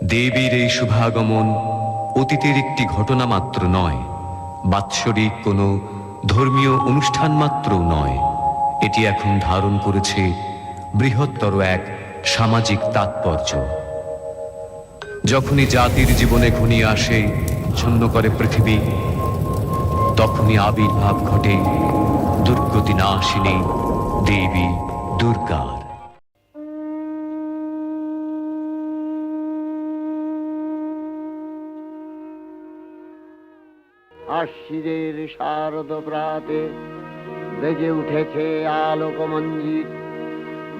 দেবীর এই শুভাগমন অতীতের একটি ঘটনা মাত্র নয়, বাৎসরিক কোনো ধর্মীয় অনুষ্ঠান মাত্রও নয়। এটি এখন ধারণ করেছে বৃহত্তর এক সামাজিক তাৎপর্য। যখনই জাতির জীবনে ঘনিয়ে আসে, ছন্ন করে পৃথিবী, তখনই আবির্ভাব ঘটে দুর্গতি নাশিনী দেবী দুর্গার। আশ্বিনের শারদ প্রাতে বেজে উঠেছে আলোক মঞ্জিত,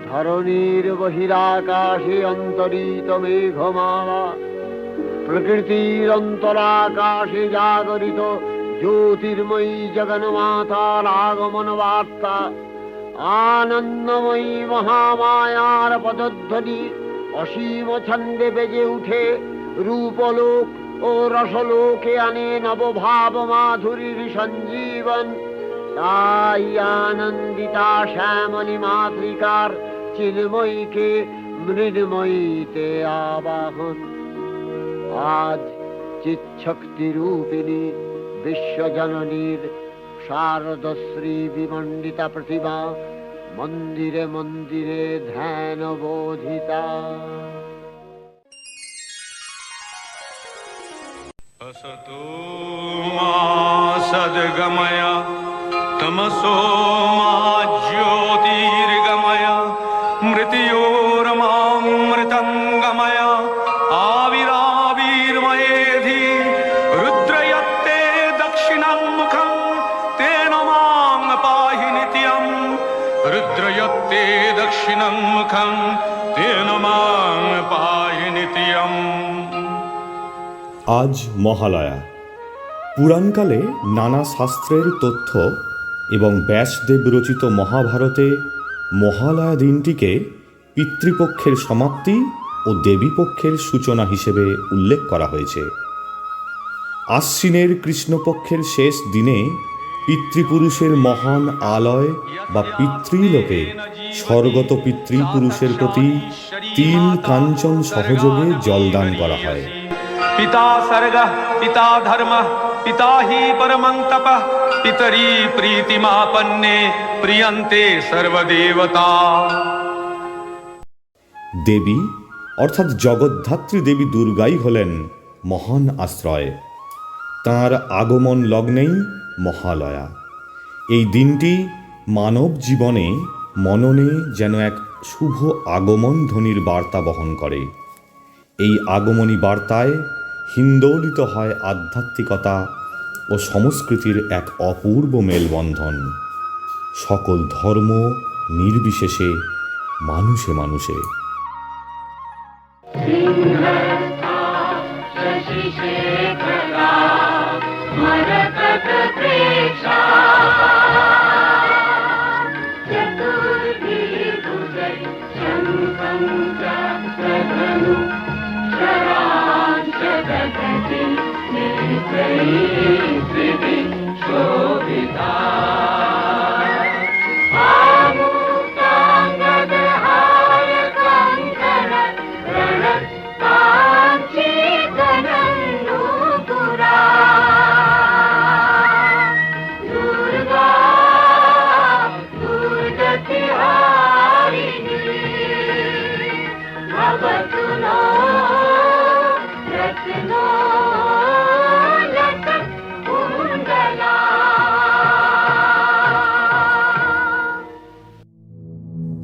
ধরণীর বহিরাকাশে অন্তরিত মেঘমালা, প্রকৃতির অন্তরাকাশে জাগরিত জ্যোতির্ময়ী জগন্মাতার আগমন বার্তা, আনন্দময়ী মহামায়ার পদধ্বনি অসীম ছন্দে বেজে উঠে রূপলোক ও রসলোকে আনে নবভাব মাধুরীর সঞ্জীবন। তাই আনন্দিতা শ্যামলী মাতৃকার চিন্ময়ীকে মৃন্ময়ীতে আবাহন। আজ চিৎশক্তি রূপিণী বিশ্বজননীর শারদশ্রী বিমণ্ডিতা প্রতিমা মন্দিরে মন্দিরে ধ্যান বোধিতা। असतो मा सद्गमय तमसो मा ज्योतिर्गमय मृत्योर्मामृतङ्गमय आविराविर्मयेधि रुद्रयत्ते दक्षिणं मुखं तेन मां पाहि नित्यं रुद्रयत्ते दक्षिणं मुखं तेन मां पाहि नित्यम्। আজ মহালয়া। পুরাণকালে নানা শাস্ত্রের তথ্য এবং ব্যাসদেব রচিত মহাভারতে মহালয়া দিনটিকে পিতৃপক্ষের সমাপ্তি ও দেবীপক্ষের সূচনা হিসেবে উল্লেখ করা হয়েছে। আশ্বিনের কৃষ্ণপক্ষের শেষ দিনে পিতৃপুরুষের মহান আলয় বা পিতৃলোকে স্বর্গত পিতৃপুরুষের প্রতি তিল কাঞ্চন সহযোগে জলদান করা হয়। पिता सर्गः पिता धर्मः पिता हि परमं तपः पितरी प्रीतिमापन्ने प्रियन्ते सर्वदेवता। দেবী অর্থাৎ জগদ্ধাত্রী দেবী দুর্গাই হলেন মহান আশ্রয়। তাঁর আগমন লগ্নেই মহালয়া। এই দিনটি মানব জীবনে মননে যেন এক শুভ আগমন ধ্বনির বার্তা বহন করে। এই আগমনী বার্তায় হিন্দোলিত হয় আধ্যাত্মিকতা ও সংস্কৃতির এক অপূর্ব মেলবন্ধন, সকল ধর্ম নির্বিশেষে মানুষে মানুষে।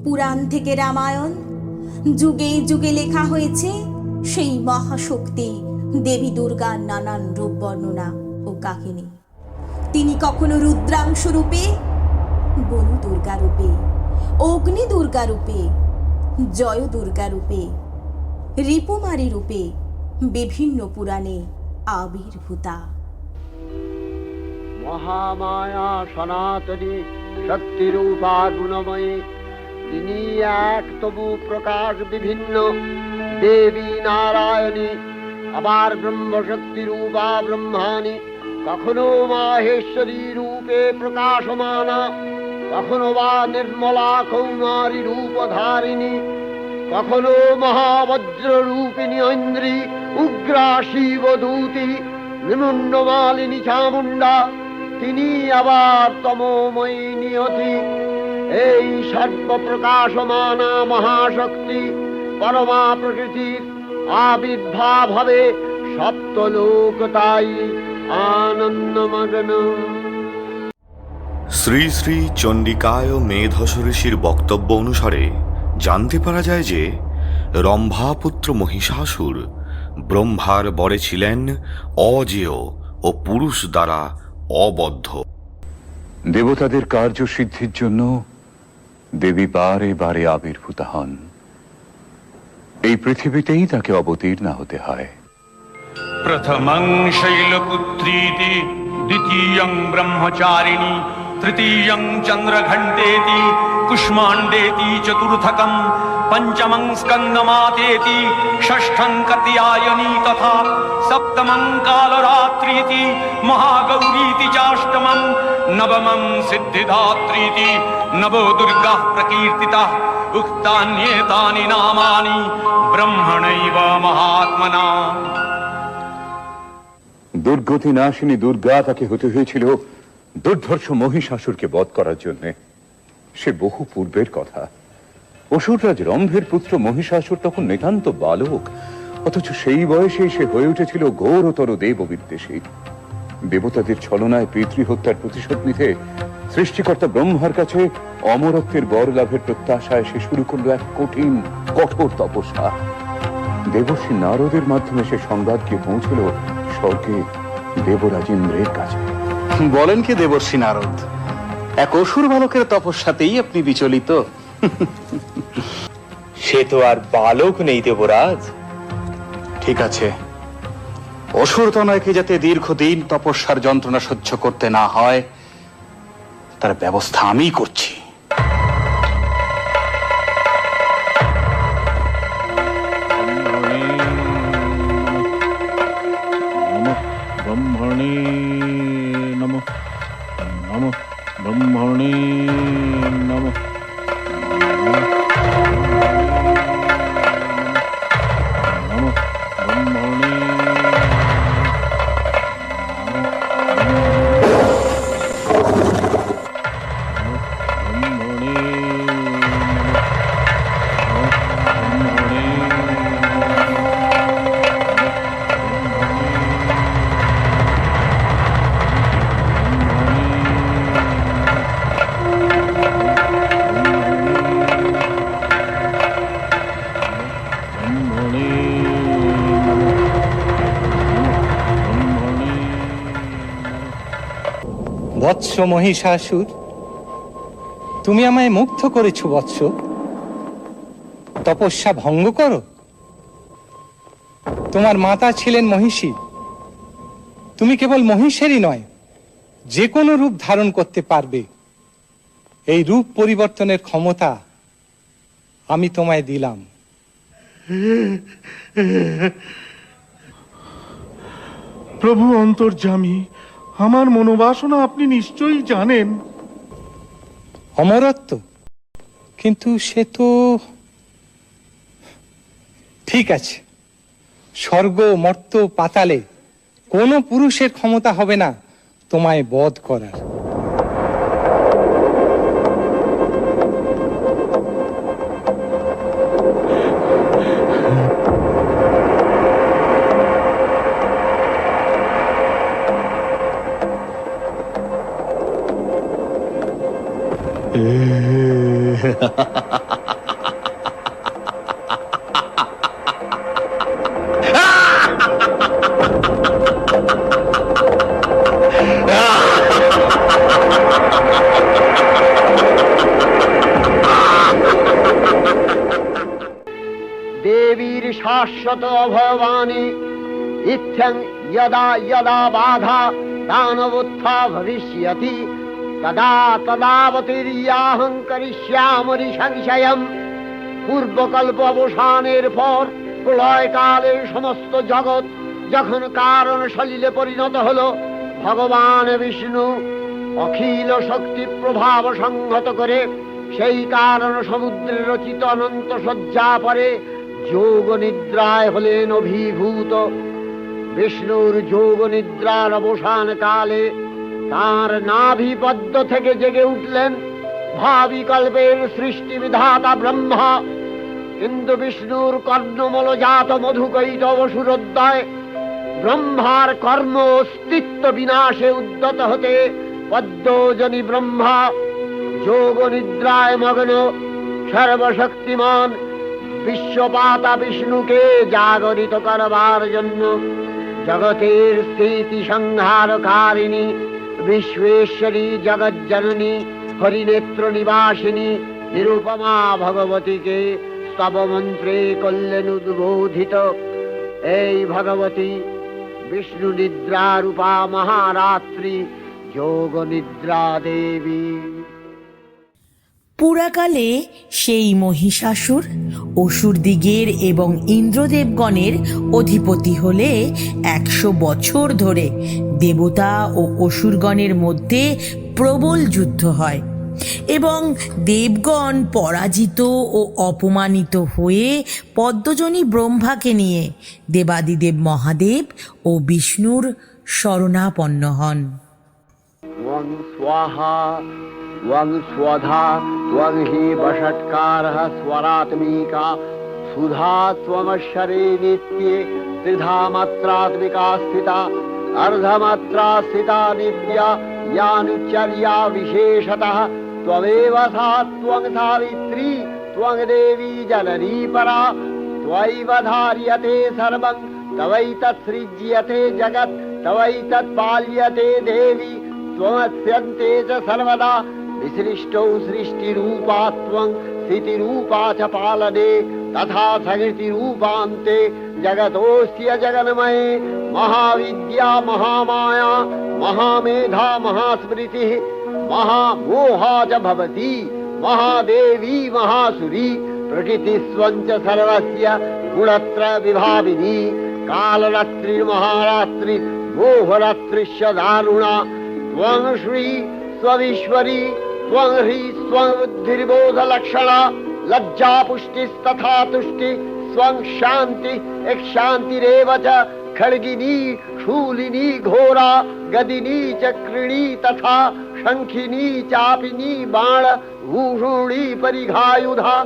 পুরাণ থেকে রামায়ণ যুগে যুগে লেখা হয়েছে সেই মহাশক্তি দেবী দুর্গার নানান রূপ বর্ণনা ও কাহিনী। তিনি কখনো রুদ্রাংশ রূপে, বনু দুর্গা রূপে, অগ্নি দুর্গা রূপে, জয় দুর্গা রূপে, রিপুমারি রূপে বিভিন্ন পুরাণে আবির্ভূতা। মহামায়া সনাতনী শক্তিরূপা গুণময়ী, তিনি এক তবু প্রকাশ বিভিন্ন দেবী নারায়ণী, আবার ব্রহ্মশক্তি রূপা ব্রহ্মাণী, কখনো মাহেশ্বরী রূপে প্রকাশমানা, কখনো বা নির্মলা কৌমারী রূপধারিণী, কখনো মহাবজ্র রূপিণী ঐন্দ্রী, উগ্রা শিবদূতি, নিমুন্ডমালিনী চামুণ্ডা, তিনি আবার তমোময়ী নিয়তি। এই সর্বপ্রকাশমানা মহাশক্তি পরমা প্রকৃতির আবির্ভাব হবে সপ্তলোক তাই আনন্দমগ্ন। শ্রী শ্রী চণ্ডিকায় মেধস ঋষির বক্তব্য অনুসারে জানতে পারা যায় যে রম্ভাপুত্র মহিষাসুর ব্রহ্মার বরে ছিলেন অজেয় ও পুরুষ দ্বারা অবদ্ধ। দেবতাদের কার্যসিদ্ধির জন্য দেবী বারে বারে আবির্ভূত হন। এই পৃথিবীতেই তাকে অবতীর্ণ হতে হয়। प्रथमं शैलपुत्रीति, द्वितीयं ब्रह्मचारिणी, तृतीयं चन्द्रघण्टेति, कुष्माण्डेति, चतुर्थकं पञ्चमं स्कन्दमातेति, षष्ठं कात्यायनी तथा सप्तमं कालरात्रीति, महागौरीति चाष्टमं, नवमं सिद्धिदात्रीति, नवो दुर्गाः प्रकीर्तिताः। उक्तान्येतानि नामानि ब्रह्मणैव महात्मना। দুর্গতি নাশিনী দুর্গা তাকে হতে হয়েছিল দুর্ধর্ষ মহিষাসুরকে বধ করার জন্য। সে বহু পূর্বের কথা। অসুররাজ রম্ভের পুত্র মহিষাসুর তখন নিতান্ত বালক, অথচ সেই বয়সেই সে হয়ে উঠেছিল ঘোরতর দেব বিদ্বেষী। দেবতাদের ছলনায় পিতৃহত্যার প্রতিশোধ নিতে সৃষ্টিকর্তা ব্রহ্মার কাছে অমরত্বের বর লাভের প্রত্যাশায় সে শুরু করল এক কঠিন কঠোর তপস্যা। দেবর্ষি নারদের মাধ্যমে সে সংবাদ গিয়ে পৌঁছল স্বর্গে দেবরাজ ইন্দ্রের কাছে। বলেন কি দেবর্ষি নারদ, এক অসুর বালকের তপস্যাতেই আপনি বিচলিত? সে তো আর বালক নেই দেবরাজ। ঠিক আছে, অসুর তনয়কে যাতে দীর্ঘদিন তপস্যার যন্ত্রণা সহ্য করতে না হয় তার ব্যবস্থা আমিই করছি। ব্রহ্মণে নমঃ, নমঃ ব্রহ্মণে নমঃ। বৎস মহিষাসুর, তুমি আমায় মুগ্ধ করেছ বৎস। তপস্যা ভঙ্গ করো। তোমার মাতা ছিলেন মহিষী। তুমি কেবল মহিষেরই নয়, যে কোনো রূপ ধারণ করতে পারবে। এই রূপ পরিবর্তনের ক্ষমতা আমি তোমায় দিলাম। প্রভু অন্তর্যামী, আমার মনোবাসনা আপনি নিশ্চয়ই জানেন। অমরত্ব? কিন্তু সে তো ঠিক আছে, স্বর্গ মর্ত পাতালে কোনো পুরুষের ক্ষমতা হবে না তোমায় বধ করার। দেবীর শাশ্বত অভয়বাণী ইত্যং যদা যদা বাধা দানবোত্থা ভবিষ্যতি তদা তদাবতীর্যাহং করিষ্যামি সংশয়ম। পূর্বকল্প অবসানের পর প্রলয়কালে সমস্ত জগৎ যখন কারণ সলিলে পরিণত হলো, ভগবান বিষ্ণু অখিল শক্তি প্রভাব সংহত করে সেই কারণ সমুদ্রে রচিত অনন্ত শয্যা পরে যোগ নিদ্রায় হলেন অভিভূত। বিষ্ণুর যোগ নিদ্রার অবসান কালে তাঁর নাভিপদ্ম থেকে জেগে উঠলেন ভাবি কল্পের সৃষ্টি বিধাতা ব্রহ্মা। কিন্তু বিষ্ণুর কর্ণমলজাত মধুকৈটব সুরোদ্দয় ব্রহ্মার কর্ম অস্তিত্ব বিনাশে উদ্যত হতে পদ্মজনী ব্রহ্মা যোগ নিদ্রায় মগ্ন সর্বশক্তিমান বিশ্বপাতা বিষ্ণুকে জাগরিত করবার জন্য জগতের স্থিতি সংহারকারিণী বিশ্বেশ্বরী জগজ্জননী হরিনেত্র নিবাসিনী নিরুপমা ভগবতীকে স্তব মন্ত্রে করলেন উদ্বোধিত। এই ভগবতী বিষ্ণু নিদ্রা রূপা মহারাত্রি যোগ নিদ্রা দেবী। পুরাকালে সেই মহিষাসুর অসুরদিগের এবং ইন্দ্রদেবগণের অধিপতি হলে 100 বছর ধরে দেবতা ও অসুরগণের মধ্যে প্রবল যুদ্ধ হয় এবং দেবগণ পরাজিত ও অপমানিত হয়ে পদ্মজনী ব্রহ্মাকে নিয়ে দেবাদিদেব মহাদেব ও বিষ্ণুর শরণাপন্ন হন। त्वं स्वाहा त्वं स्वधा त्वं हि वषट्कारः स्वरात्मिका सुधा त्वमक्षरे नित्ये त्रिधा मात्रात्मिका स्थिता अर्धमात्रा स्थिता नित्या यानुचर्या विशेषतः त्वमेव सा त्वं सावित्री त्वं देवी जननी परा त्वयैव धार्यते सर्वं तवैतत्सृज्यते जगत् तवैतत्पाल्यते देवी त्वमस्यन्ते च सर्वदा विसृष्टौ सृष्टिरूपा त्वं स्थितिरूपा च पालने तथा सकृतिरूपान्ते जगतोऽस्य जगन्मये महाविद्या महामाया महामेधा महास्मृतिः महामोहा च भवति महादेवी महासुरी प्रकृतिस्त्वं च सर्वस्य गुणत्रय विभाविनी कालरात्रिर्महारात्रि मोहरात्रिश्च दारुणा त्वं श्री स्वईश्वरी त्वं ह्री स्वं बुद्धिर्बोधलक्षणा लज्जा पुष्टिस्तथा तुष्टि स्वं शान्ति एक शान्तिरेव च खड्गिनी शूलिनी घोरा गदिनी चक्रिणी तथा शंखिनी चापिनी बाण भूषुणी परिघायुधा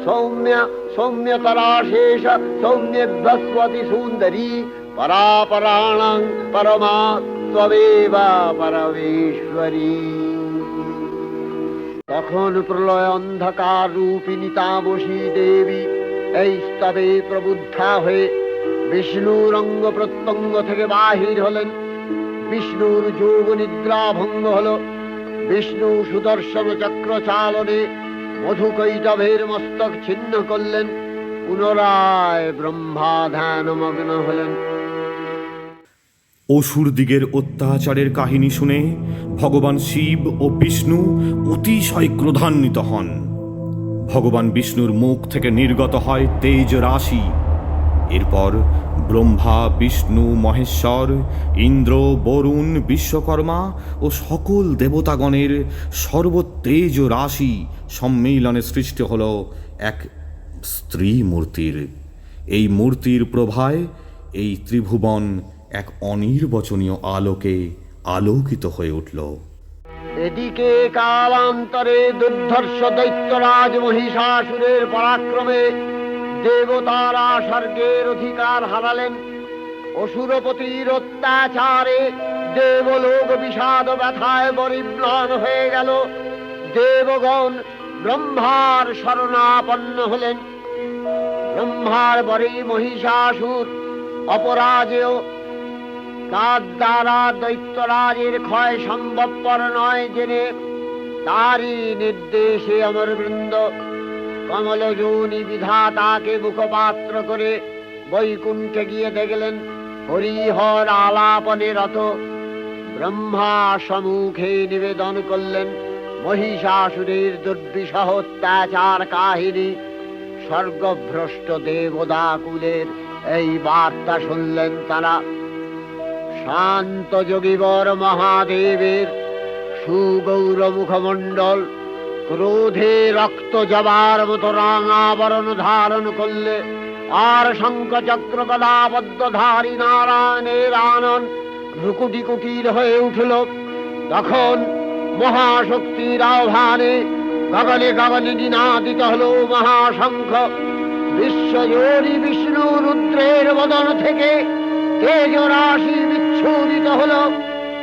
सौम्य सौम्यतराशेष सौम्यभस्वती सुंदरी परापराणां परमा त्वमेव परमेश्वरी। তখন প্রলয় অন্ধকার রূপিণী তামসী দেবী এই স্তবে প্রবুদ্ধা হয়ে বিষ্ণুর অঙ্গ প্রত্যঙ্গ থেকে বাহির হলেন। বিষ্ণুর যোগ নিদ্রা ভঙ্গ হল। বিষ্ণু সুদর্শন চক্র চালনে মধুকৈটভের মস্তক ছিন্ন করলেন। পুনরায় ব্রহ্মা ধ্যানমগ্ন হলেন। অসুরদিগের অত্যাচারের কাহিনী শুনে ভগবান শিব ও বিষ্ণু অতিশয় ক্রোধান্বিত হন। ভগবান বিষ্ণুর মুখ থেকে নির্গত হয় তেজ রাশি। এরপর ব্রহ্মা বিষ্ণু মহেশ্বর ইন্দ্র বরুণ বিশ্বকর্মা ও সকল দেবতাগণের সর্বতেজ রাশি সম্মিলনে সৃষ্টি হল এক স্ত্রী মূর্তির। এই মূর্তির প্রভায় এই ত্রিভুবন এক অনির্বচনীয় আলোকে আলোকিত হয়ে উঠল। এদিকে কালান্তরে দুর্ধর্ষ দৈত্যরাজ মহিষাসুরের পরাক্রমে দেবতারা স্বর্গের অধিকার হারালেন। অসুরপতির অত্যাচারে দেবলোক বিষাদ ব্যথায় পরিম্লান হয়ে গেল। দেবগণ ব্রহ্মার শরণাপন্ন হলেন। ব্রহ্মার পরে মহিষাসুর অপরাজেয়। তার দ্বারা দৈত্যরাজের ক্ষয় সম্ভবপর নয় জেনে তারই নির্দেশে অমরবৃন্দ কমলযোনি বিধাতাকে মুখপাত্র করে বৈকুণ্ঠে গিয়ে দেখলেন হরিহর আলাপনে রত। ব্রহ্মা সম্মুখে নিবেদন করলেন মহিষাসুরের দুর্বিষহ অত্যাচার কাহিনী। স্বর্গভ্রষ্ট দেবদাকুলের এই বার্তা শুনলেন তারা। শান্ত যোগীবর মহাদেবের সুগৌর মুখমণ্ডল ক্রোধে রক্ত জবার মতো রাঙা বরণ ধারণ করলে, আর শঙ্খ চক্র গদা পদ্মধারী নারায়ণের আনন ভ্রুকুটি কুটির হয়ে উঠল। তখন মহাশক্তির আহ্বানে গগনে গগনে নিনাদিত হল মহাশঙ্খ। বিশ্বজোরী বিষ্ণু রুদ্রের বদন থেকে তেজ রাশি বিচ্ছুরিত হল।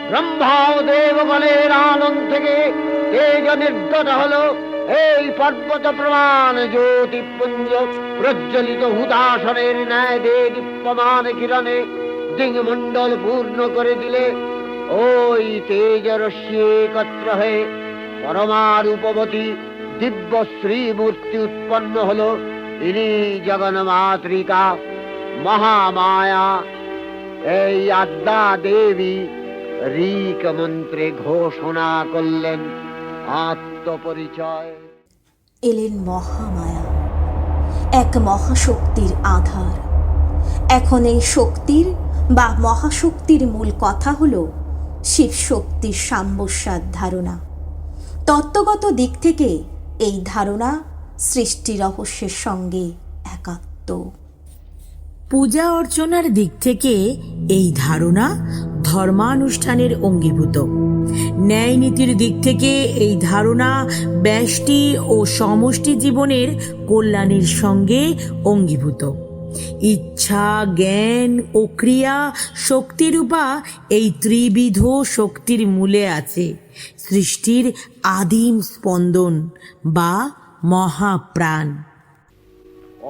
ব্রহ্মা ও দেবগণের আনন থেকে তেজ নির্গত হল। এই পর্বত প্রমাণ জ্যোতিপুঞ্জ প্রজ্বলিত হুতাসনের ন্যায় দীপ্যমান কিরণে দিংমণ্ডল পূর্ণ করে দিলে। ওই তেজ রশ্মি একত্র হয়ে পরমারূপবতী দিব্য শ্রীমূর্তি উৎপন্ন হল। ইনি জগন্মাতৃকা মহামায়া। এই আদ্যা দেবী ঋক মন্ত্রে ঘোষণা করলেন আত্মপরিচয়। এলেন মহামায়া, এক মহাশক্তির আধার। এখন এই শক্তির বা মহাশক্তির মূল কথা হল শিব শক্তির সাম্যস্যার ধারণা। তত্ত্বগত দিক থেকে এই ধারণা সৃষ্টি রহস্যের সঙ্গে একাত্ম। পূজা অর্চনার দিক থেকে এই ধারণা ধর্মানুষ্ঠানের অঙ্গীভূত। ন্যায় নীতির দিক থেকে এই ধারণা ব্যষ্টি ও সমষ্টি জীবনের কল্যাণের সঙ্গে অঙ্গীভূত। ইচ্ছা, জ্ঞান ও ক্রিয়া শক্তিরূপা এই ত্রিবিধ শক্তির মূলে আছে সৃষ্টির আদিম স্পন্দন বা মহাপ্রাণ।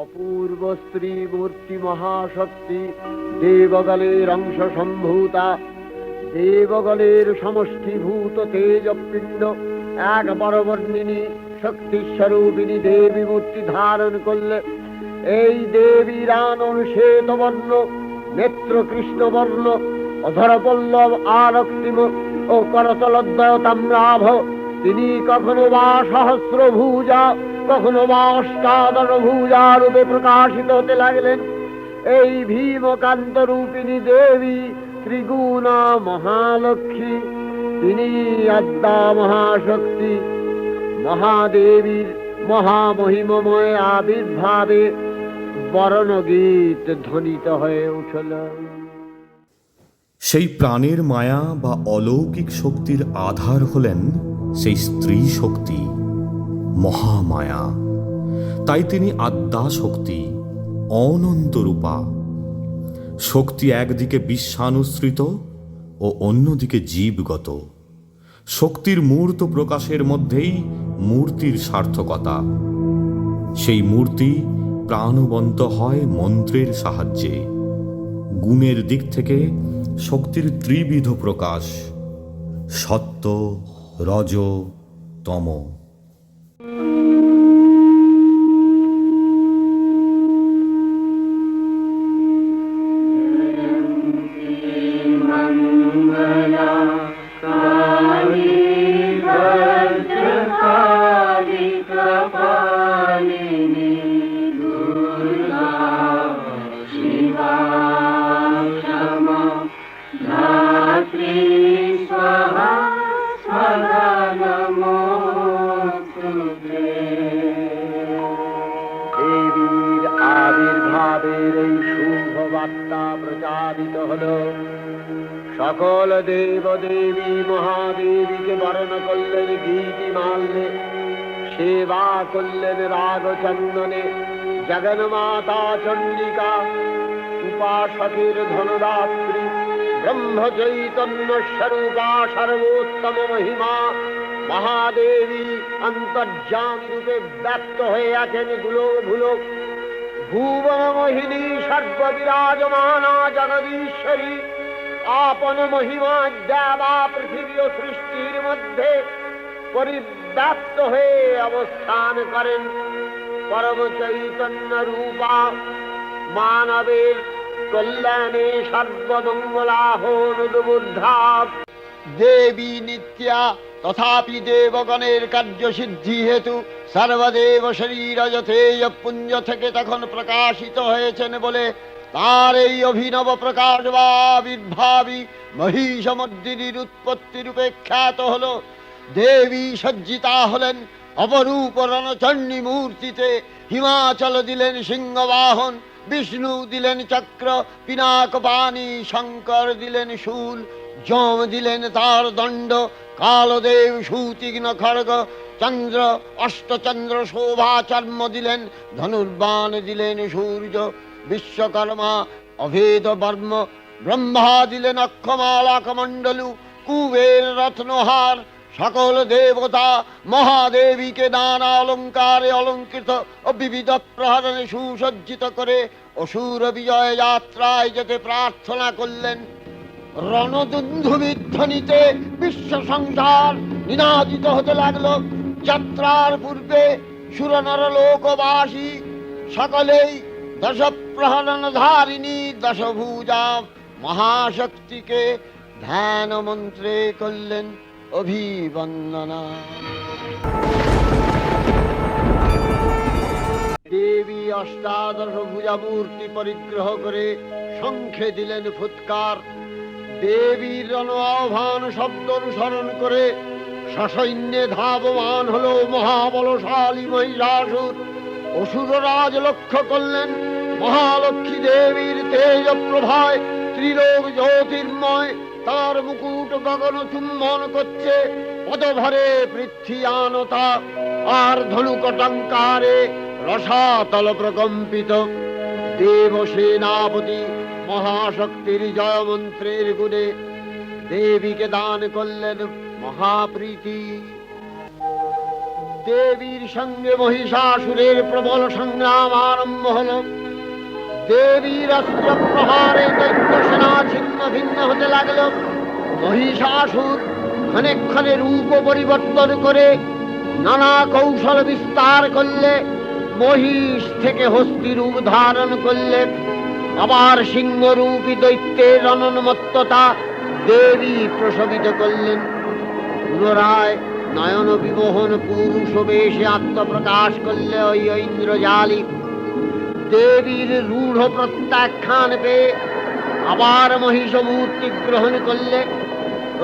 অপূর্ব স্ত্রী মূর্তি মহাশক্তি দেবগণের অংশ সম্ভূতা, দেবগণের সমষ্টিভূত তেজপিণ্ড এক বরবর্ণিনী শক্তিস্বরূপিণী দেবী মূর্তি ধারণ করলে। এই দেবীর আনন শ্বেতবর্ণ, নেত্র কৃষ্ণবর্ণ, অধরপল্লব আরক্তিম ও করতলদ্বয় তাম্রাভ। তিনি কখনো বা সহস্রভুজা, কখনো বা অষ্টাদশ ভুজা রূপে প্রকাশিত হতে লাগলেন। এই ভীমকান্ত রূপিণী দেবী ত্রিগুণা মহালক্ষ্মী। তিনি আদ্যা মহাশক্তি। মহাদেবীর মহামহিমময় আবির্ভাবে বরণগীত ধ্বনিত হয়ে উঠল। সেই প্রাণের মায়া বা অলৌকিক শক্তির আধার হলেন সেই স্ত্রী শক্তি মহামায়া। তাই তিনি আদ্যা শক্তি, অনন্তরূপা। শক্তি একদিকে বিশ্বানুসৃত ও অন্যদিকে জীবগত। শক্তির মূর্ত প্রকাশের মধ্যেই মূর্তির সার্থকতা। সেই মূর্তি প্রাণবন্ত হয় মন্ত্রের সাহায্যে। গুণের দিক থেকে শক্তির ত্রিবিধ প্রকাশ: সত্য, রজ, তম। দেবীর আবির্ভাবের এই শুভ বার্তা প্রচারিত হল। সকল দেব দেবী মহাদেবীকে বরণ করলেন গীতি মাল্যে, সেবা করলেন রাগ চন্দনে। জগন্মাতা চণ্ডিকা উপাসকের ধনদাত্রী, ব্রহ্ম চৈতন্য স্বরূপা সর্বোত্তম মহিমা মহাদেবী অন্তর্যামী রূপে ব্যক্ত হয়ে আছেন গুলোক ভুলোক। ভুবন মোহিনী সর্ববিরাজমানা জগদীশ্বরী আপন মহিমা দেবা পৃথিবী ও সৃষ্টির মধ্যে পরিব্যাপ্ত হয়ে অবস্থান করেন। পরম চৈতন্য রূপা মানবের কল্যাণে সর্বমঙ্গলাহনুদ্বুদ্ধা দেবী নিত্যা। তথাপি দেবগণের কার্যসিদ্ধি হেতু সর্বদেব শরীর যথেয় পুঞ্জ থেকে তখন প্রকাশিত হয়েছেন বলে তার এই অভিনব প্রকাশ বা আবির্ভাবী মহিষমর্দিনীর উৎপত্তি রূপে খ্যাত হল। দেবী সজ্জিতা হলেন অপরূপ রণচণ্ডী মূর্তিতে। হিমাচল দিলেন সিংহবাহন, বিষ্ণু দিলেন চক্র, পিনাকপাণি শঙ্কর দিলেন শূল, যম দিলেন তার দণ্ড, কালদেব সুতীক্ষ্ণ খড়গ, চন্দ্র অষ্টচন্দ্র শোভা চর্ম দিলেন, ধনুর্বাণ দিলেন সূর্য, বিশ্বকর্মা অভেদ বর্ম, ব্রহ্মা দিলেন অক্ষমালা কমণ্ডলু, কুবের রত্নহার। সকল দেবতা মহাদেবীকে নানা অলঙ্কারে অলঙ্কৃত ও বিবিধ প্রহরণে সুসজ্জিত করে অসুর বিজয় যাত্রায় যেতে প্রার্থনা করলেন। রণদুন্ধুবিধ্বনিতে বিশ্ব সংসার নিনাদিত হতে লাগলো। যাত্রার পূর্বে সুরনর লোকবাসী সকলেই দশ প্রহরণ ধারিণী দশভুজা মহাশক্তিকে ধ্যান মন্ত্রে করলেন অভিবন্দনা। দেবী অষ্টাদশ ভুজা মূর্তি পরিগ্রহ করে শঙ্খে দিলেন ফুৎকার। দেবীর রণ আহ্বান শব্দ অনুসরণ করে সসৈন্যে ধাবমান হলো মহাবলশালী মহিষাসুর। অসুররাজ লক্ষ্য করলেন মহালক্ষ্মী দেবীর তেজ প্রভায় ত্রিলোক জ্যোতির্ময়, তার মুকুট গগন চুম্বন করছে, পদভরে পৃথ্বীয়ানতা আর ধনুকটঙ্কারে রসাতল প্রকম্পিত। দেব সেনাপতি মহাশক্তির জয় মন্ত্রের গুণে দেবীকে দান করলেন মহাপ্রীতি। দেবীর সঙ্গে মহিষাসুরের প্রবল সংগ্রাম আরম্ভ হল। দেবীর অস্ত্র প্রহারে দৈত্য সেনা ছিন্ন ভিন্ন হতে লাগল। মহিষাসুর ক্ষণে রূপ পরিবর্তন করে নানা কৌশল বিস্তার করলে, মহিষ থেকে হস্তি রূপ ধারণ করলে, আবার সিংহরূপী দৈত্যের অনন্মত্ততা দেবী প্রসবিত করলেন। পুনরায় নয়ন বিমোহন পুরুষ বেশে আত্মপ্রকাশ করলে ওই ইন্দ্রজালী। দেবীর রূঢ় প্রত্যাখ্যান পেয়ে আবার মহিষ মূর্তি গ্রহণ করলে।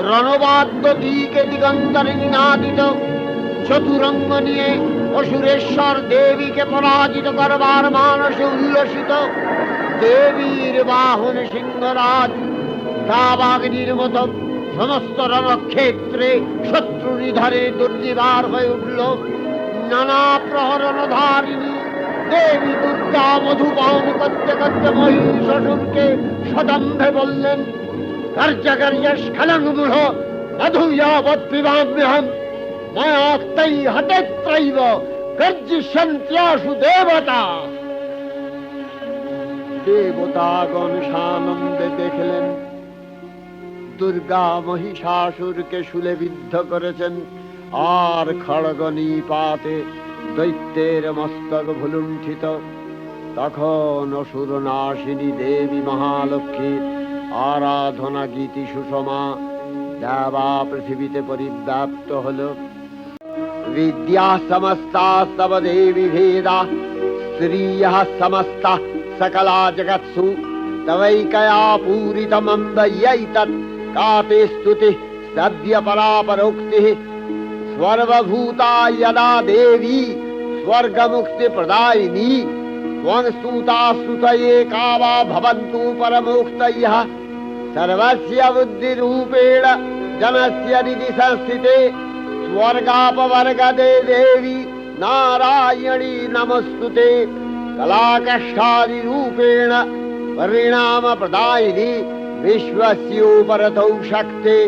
রণবাদ্য দিকে দিগন্তরে নিনাদিত, চতুরঙ্গ নিয়ে অসুরেশ্বর দেবীকে পরাজিত করবার মানসে উল্লসিত। দেবীর বাহন সিংহরাজ দাবাগ্নির মতো সমস্ত রণক্ষেত্রে শত্রু নিধারে দুর্নিবার হয়ে উঠল। নানা প্রহরণ ধারিণী দেবী দুর্গা মধুপান করতে করতে মহিষাসুরকে সদম্ভে বললেন, কার্যকার্য স্খলনমূঢ় মধুযাবৎ পিবাম্যহম মায়াক্তৈ হতেত্রৈব গর্জিষ্যন্ত্যাশু দেবতা। দেবতাগণ সানন্দে দেখলেন দুর্গা মহিষাসুরকে শূলে বিদ্ধ করেছেন, আর খড়গ নিপাতে দৈত্যের মস্তক ভুলুণ্ঠিত। তখন অসুর নাশিনী দেবী মহালক্ষ্মী আরাধনা গীতি সুষমা দেবা পৃথিবীতে পরিব্যাপ্ত হল। বিদ্যা সমস্তা তব দেবী ভেদা শ্রিয়ঃ সমস্তা সকলা জগৎসু তবৈকয়া পূরিতমম্বয়ৈতৎ কাতে স্তুতি সদ্য পরাপरोक्तिः सर्वभूता यदा देवी स्वर्गमुक्ति प्रदायिनी त्वं स्तुता स्तुतये का वा भवन्तु परमोक्तयः सर्वस्य बुद्धिरूपेण जनस्य हृदि संस्थिते स्वर्गापवर्गदे देवी नारायणी नमस्तुते कलाकष्टादिरूपेण परिणाम प्रदायिनी विश्वस्योपरतौ शक्ते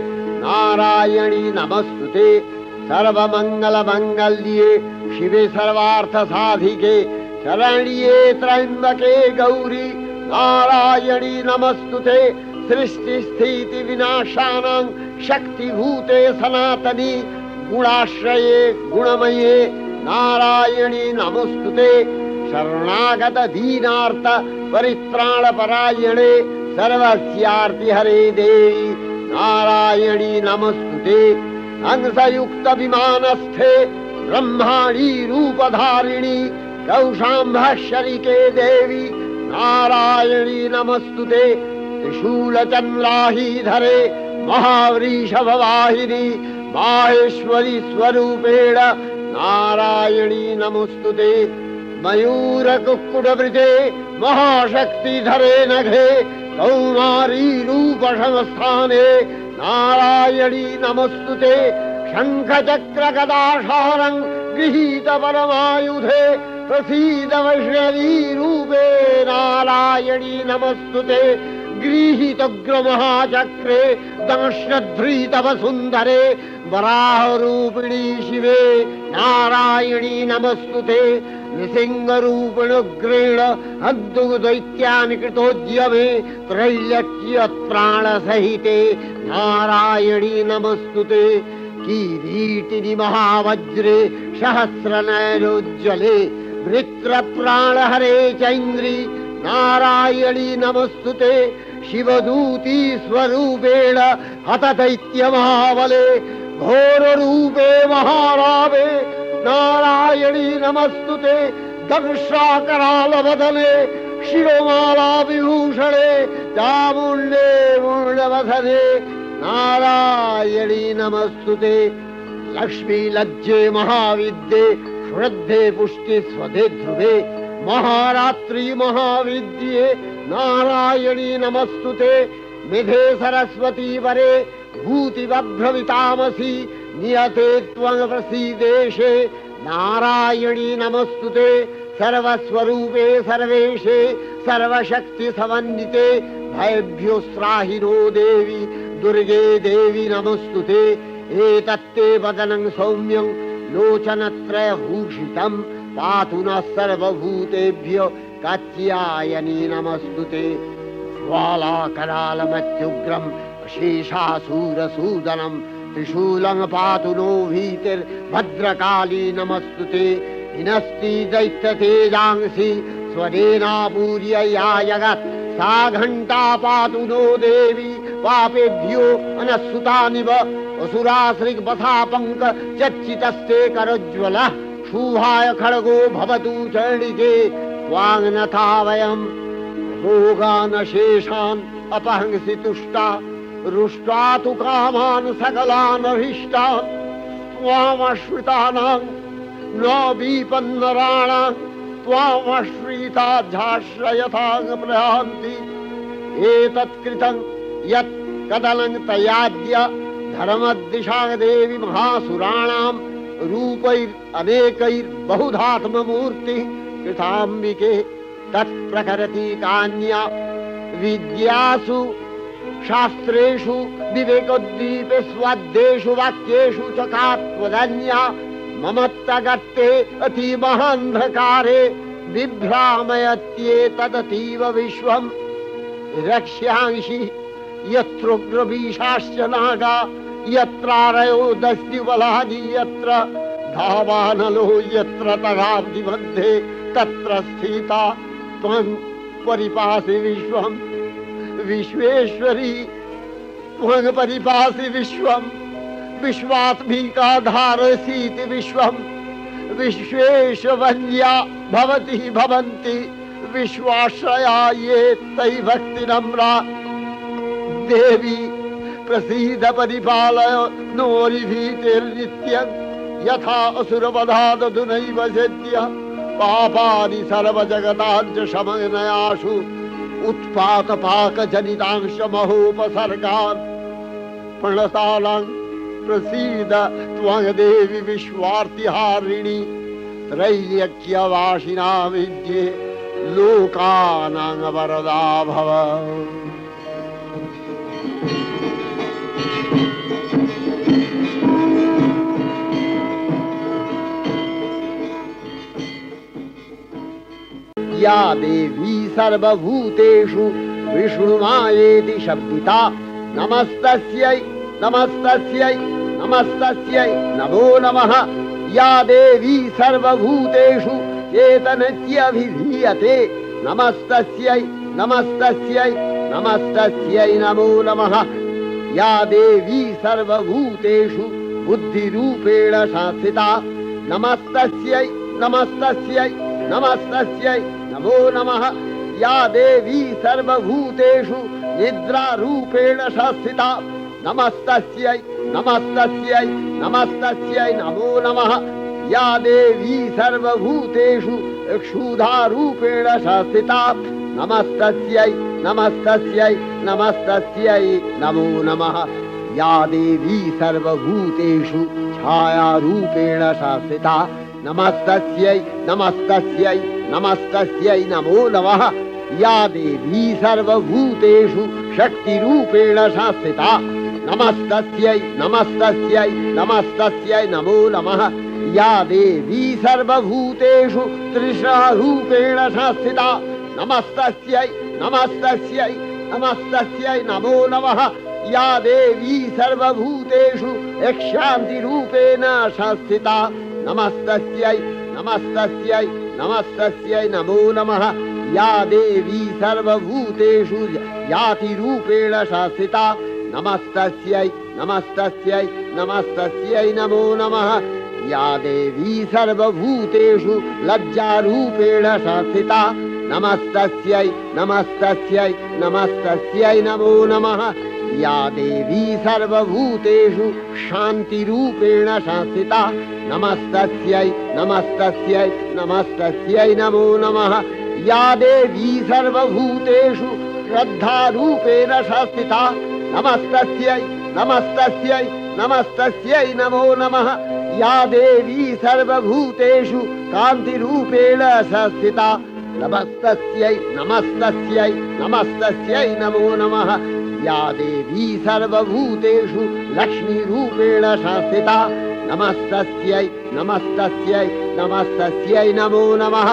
नारायणी नमस्तुते सर्वमंगल मंगल्ये शिवे सर्वार्थ साधिके शरण्ये त्र्यंबके गौरी नारायणी नमस्तुते सृष्टि स्थिति विनाशानां शक्तिभूते सनातनी गुणाश्रये गुणमये नारायणी नमस्तुते शरणागत दीनार्थ परित्राण परायणे सर्वस्यार्ति हरे देवी नारायणी नमस्तुते हंसयुक्त विमानस्थे ब्रह्माणी रूपधारिणी कौशाम्भशरिके देवी नारायणी नमस्तुते त्रिशूलचन्द्राहीधरे महावृषभवाहिनी माहेश्वरी स्वरूपेण नारायणी नमोस्तुते मयूर कुक्कुटवृते महाशक्तिधरे नघे कौमारी रूप संस्थाने नारायणी नमोस्तुते शंख चक्र गदाशारं गृहीत परमायुधे प्रसीद वैष्णवी रूपे नारायणी नमोस्तुते गृहीत उग्रमहाचक्रे दंशध्रीत वसुन्धरे वराहरूपिणी शिवे नारायणी नमोस्तुते नृसिंहरूपिणुग्रेण हन्तुदैत्यानि कृतोद्यमे त्रैलक्ष्य प्राणसहिते नारायणी नमोस्तुते किरीटिनि महावज्रे सहस्रनयनोज्ज्वले वृत्रप्राणहरे चैन्द्री नारायणी नमोस्तुते शिवदूती स्वरूपेण हतदैत्यमहाबले घोररूपे महारावे नारायणी नमोस्तुते दंशाकरालवदने शिरोमाला विभूषणे चामुण्डे मुण्डवसने नारायणी नमोस्तुते लक्ष्मी लज्जे महाविद्ये श्रद्धे पुष्टि स्वधे ध्रुवे महारात्रि महाविद्ये नारायणी नमोस्तुते मेधे सरस्वती वरे भूतिवभ्रमितामसि नियते त्वं प्रसीदेशे नारायणी नमोस्तुते सर्वस्वरूपे सर्वेशे सर्वशक्ति समन्विते भयभ्यो त्राहिनो देवी दुर्गे देवी नमोस्तुते एतत्ते वदनं सौम्यं लोचनत्रयभूषितं पातु नः सर्वभूतेभ्यो कात्यायनी नमोस्तुते ज्वालाकरालमत्युग्रं शेषासूरसूदनं त्रिशूलं पातु नो भीतिर्भद्रकाली नमोस्तुते हिनस्ति दैत्यतेजांसि स्वरेणापूर्य या जगत् सा घण्टा पातु नो देवी पापेभ्यो अनस्सुतानिव असुराश्रिग्वथापङ्क चच्चितस्ते करोज्ज्वलः शुभाय खड्गो भवतु चण्डिके त्वाङ्नथा वयं भोगानशेषान् अपहंसि तुष्टा रुष्ट्वा तु कामान् सकलान् अभीष्टान् त्वामश्रितानां न विपन्नराणां त्वामश्रिताध्याश्रयथां प्रयान्ति एतत्कृतं यत् कदनं तयाद्य धर्मदिशां देवी महासुराणां रूपैरनेकैर्बहुधात्ममूर्तिः कृताम्बिके तत्प्रकरति कान्या विद्यासु शास्त्रेषु विवेकोद्दीपे स्वाद्येषु वाक्येषु च का त्वदन्या ममत्तगत्ते अतिमहान्धकारे बिभ्रामयत्येतदतीव विश्वम् रक्ष्यांसि यत्रोग्रवीशाश्च नागा यत्रारयो दस्युबलानि यत्र धावानलो यत्र तगाब्धि मध्ये तत्र स्थिता त्वं परिपासि विश्वम् विश्वेश्वरी त्वं परिपासि विश्वम् विश्वात्मिका धारसीति विश्वम् विश्वेशवन्या भवति भवन्ति विश्वाश्रया ये तै भक्तिनम्रा देवी प्रसीद परिपालय नोरिभीतिर्नित्यं यथा असुरवधादधुनैव सेद्य पापानि सर्वजगताञ्च शमनयाशु उत्पातपाकजनितांश महोपसर्गान् प्रणतानां प्रसीद त्वं देवी विश्वार्तिहारिणी त्रैलोक्यवासिना विद्ये लोकानां वरदा भव। या देवी सर्वभूतेषु विष्णुमायेति शब्दिता नमस्तस्यै नमस्तस्यै नमस्तस्यै नमो नमः। या देवी सर्वभूतेषु चेतनत्यभिधीयते नमस्तस्यै नमस्तस्यै नमस्तस्यै नमो नमः। या देवी सर्वभूतेषु बुद्धिरूपेण संस्थिता नमस्तस्यै नमस्तस्यै नमस्तस्यै नमो नमः। या देवी सर्वभूतेषु निद्रारूपेण संस्थिता नमस्तस्यै नमस्तस्यै नमस्तस्यै नमो नमः। या देवी सर्वभूतेषु क्षुधारूपेण संस्थिता नमस्तस्यै नमस्तस्यै नमस्तस्यै नमो नमः या देवी सर्वभूतेषु छायारूपेण संस्थिता नमस्तस्यै नमस्तस्यै नमस्तस्यै नमो नमः या देवी सर्वभूतेषु शक्तिरूपेण संस्थिता नमस्तस्यै नमस्तस्यै नमस्तस्यै नमो नमः या देवी सर्वभूतेषु तृष्णारूपेण संस्थिता नमस्तस्यै नमस्तस्यै नमस्तस्यै नमो नमः या देवी सर्वभूतेषु शान्तिरूपेण संस्थिता नमस्तस्यै नमस्तस्यै नमस्तस्यै नमो नमः या देवी सर्वभूतेषु यातिरूपेण संस्थिता नमस्तस्यै नमस्तस्यै नमस्तस्यै नमो नमः या देवी सर्वभूतेषु लज्जारूपेण संस्थिता नमस्तस्यै नमस्तस्यै नमस्तस्यै नमो नमः या देवी सर्वभूतेषु शान्तिरूपेण संस्थिता नमस्तस्यै नमस्तस्यै नमस्तस्यै नमो नमः या देवी सर्वभूतेषु श्रद्धारूपेण संस्थिता नमस्तस्यै नमस्तस्यै नमस्तस्यै नमो नमः या देवी सर्वभूतेषु कान्तिरूपेण संस्थिता नमस्तस्यै नमस्तस्यै नमस्तस्यै नमो नमः या देवी सर्वभूतेषु लक्ष्मीरूपेण संस्थिता नमस्तस्यै नमस्तस्यै नमस्तस्यै नमो नमः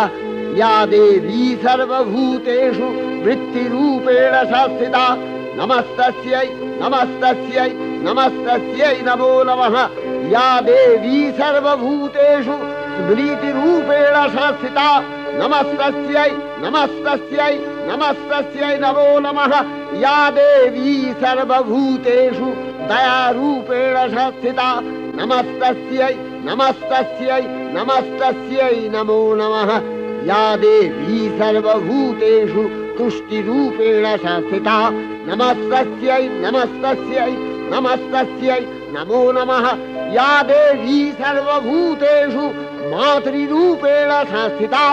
या देवी सर्वभूतेषु वृत्तिरूपेण संस्थिता नमस्तस्यै नमस्तस्यै नमस्तस्यै नमो नमः या देवी सर्वभूतेषु स्मृतिरूपेण संस्थिता नमस्तस्यै नमस्तस्यै नमस्तस्यै नमो नमः या देवी सर्वभूतेषु दयारूपेण संस्थिता नमस्तस्यै नमस्तस्यै नमस्तस्यै नमो नमः या देवी सर्वभूतेषु तुष्टिरूपेण संस्थिता नमस्तस्यै नमस्तस्यै नमस्तस्यै नमो नमः या देवी सर्वभूतेषु मातृरूपेण संस्थिता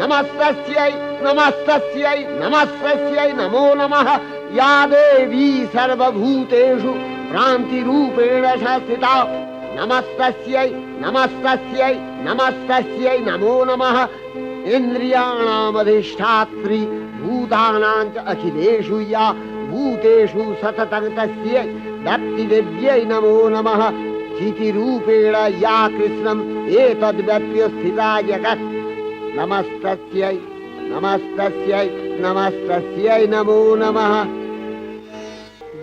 नमस्तस्यै नमस्तस्यै नमस्तस्यै नमो नमः या देवी सर्वभूतेषु भ्रान्तिरूपेण संस्थिता नमस्तस्यै नमस्तस्यै नमस्तस्यै नमो नमः इन्द्रियाणामधिष्ठात्री भूतानां च अखिलेषु या भूतेषु सततं तस्यै दत्तिदेव्यै नमो नमः चितिरूपेण या कृष्णम् एतद्व्यवस्थिता जगत् नमस्तस्यै नमस्तस्यै नमस्तस्यै नमो नमः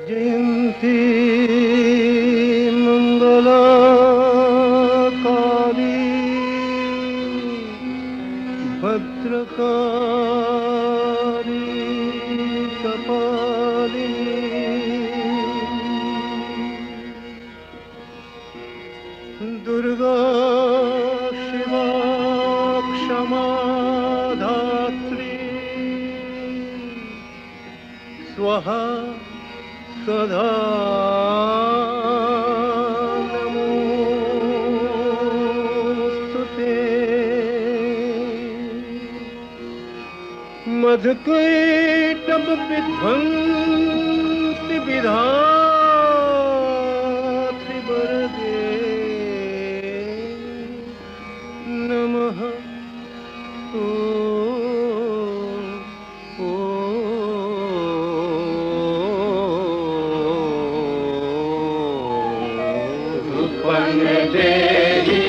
जयन्ती मङ्गलकाली भद्रकाली कपालिनी दुर्गा शिवा क्षमा धात्री स्वाहा सदा नमोस्तुते मधुकैटभ विध्वंसि विधात्रि वरदे नमः ओ देहि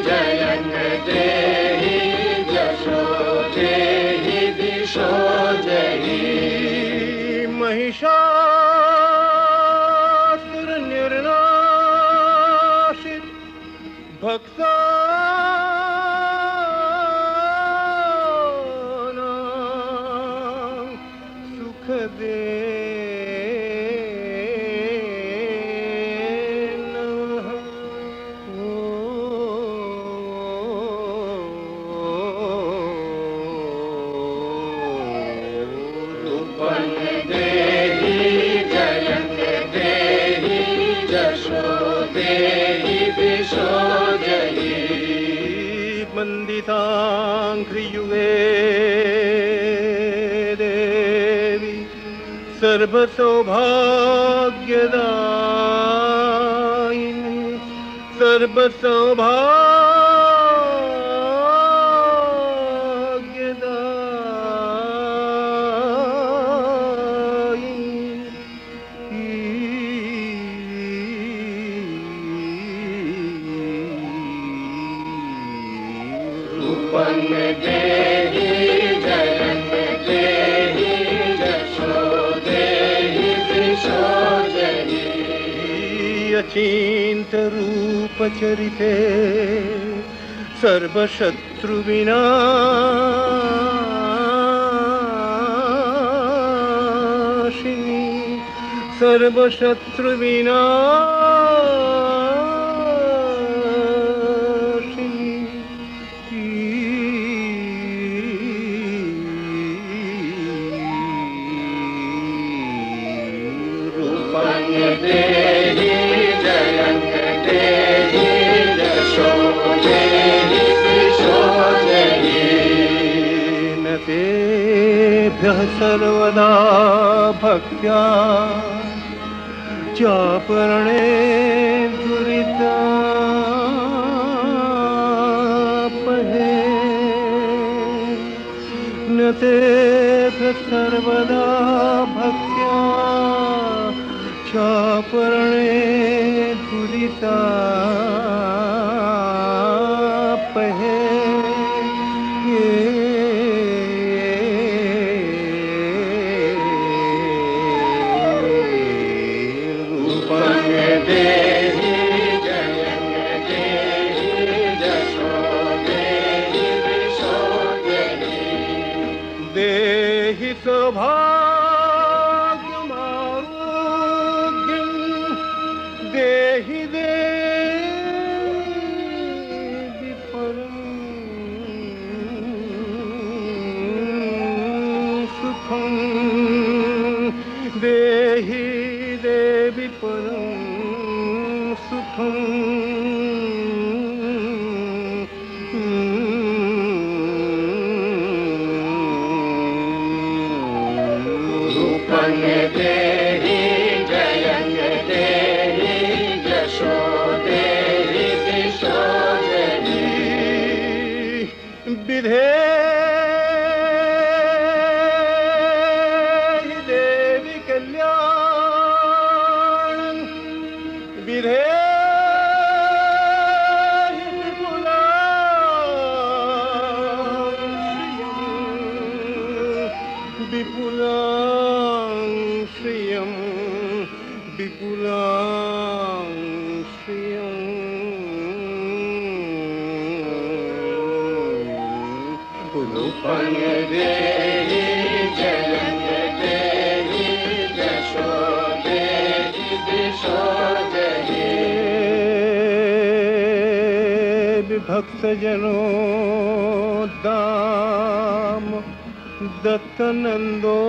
जयन देहि जशो देहि दिशो देहि महिषासुर निर्नाशित भक्ता सुख दे देहि ह्रियुगे देवी सर्वसौभाग्यदायिनी अचिंत रूप चरिते सर्वशत्रु विनाशिनी सर्वशत्रु तेभ्यः सर्वदा भक्त्या चापरणे दुरितापहे न तेभ्यः सर्वदा भक्त्या चापरणे दुरितापहे सौभाग्यमारोग्यं देहि देहि परं सुखं देहि देवि परं सुखं विधेहि देवि कल्याणं विधेहि विपुलां श्रियं विपुलां श्रियं रूपं देहि जयं देहि यशो देहि दिशो देहि विभक्तजनोद्दाम दत्तनन्दो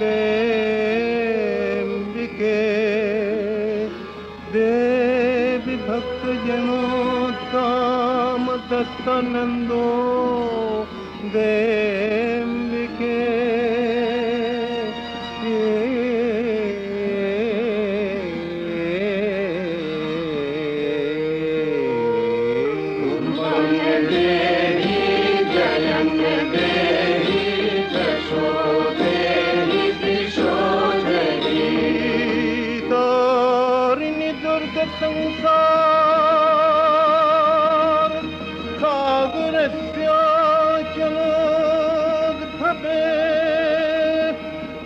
देम्बिके देवी भक्तजनोत्तम दत्तनन्दो देम्बिके संसार खागरस्याचलोद्भवे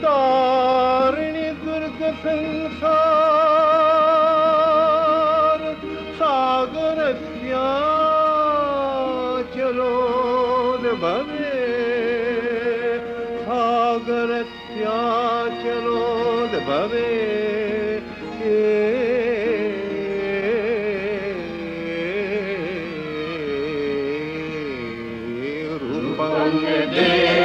तारिणि दुर्ग संसार सागरस्याचलोद्भवे सागरस्याचलोद्भवे रूपं देहि